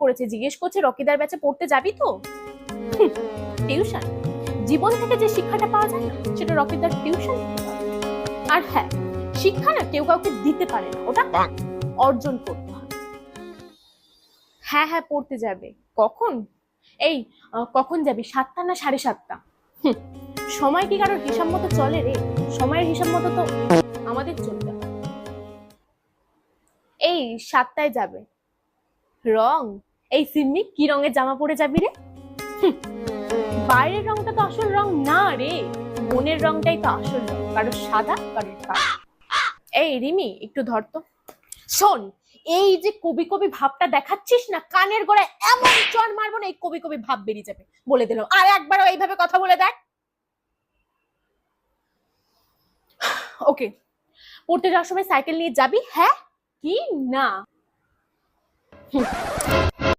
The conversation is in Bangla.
করেছে, জিজ্ঞেস করছে রকিদার ব্যাচে পড়তে যাবি তো? টিউশন, জীবন থেকে যে শিক্ষাটা পাওয়া যায় না সেটা রকিদার টিউশন। আর হ্যাঁ, শিক্ষা না কেউ কাউকে দিতে পারে না, ওটা অর্জন করতে হবে। হ্যাঁ হ্যাঁ পড়তে যাবে। কখন? এই কখন যাবি, 7টা না 7:30? সময় কি কারোর হিসাব মতো চলে রে? সময়ের হিসাব মতো তো আমাদের চলতে হবে। এই 7টায় যাবে। রং? এই সিম্মি, কি রঙের জামা পরে যাবি রে? বাইরের রংটা তো আসল রং না রে, মনের রংটাই তো আসল রং, কারো সাদা কারো কালো। এই রিমি, একটু ধর তো। শোন, এই যে কবি কবি ভাবটা দেখাচ্ছিস না, কানের গোড়ায় এমন চড় মারবো না এই কবি কবি ভাব বেরিয়ে যাবে, বলে দিলাম। আর একবারও এইভাবে কথা বলে দেখ। ওকে, পড়তে যাওয়ার সময় সাইকেল নিয়ে যাবি? হ্যাঁ কি না?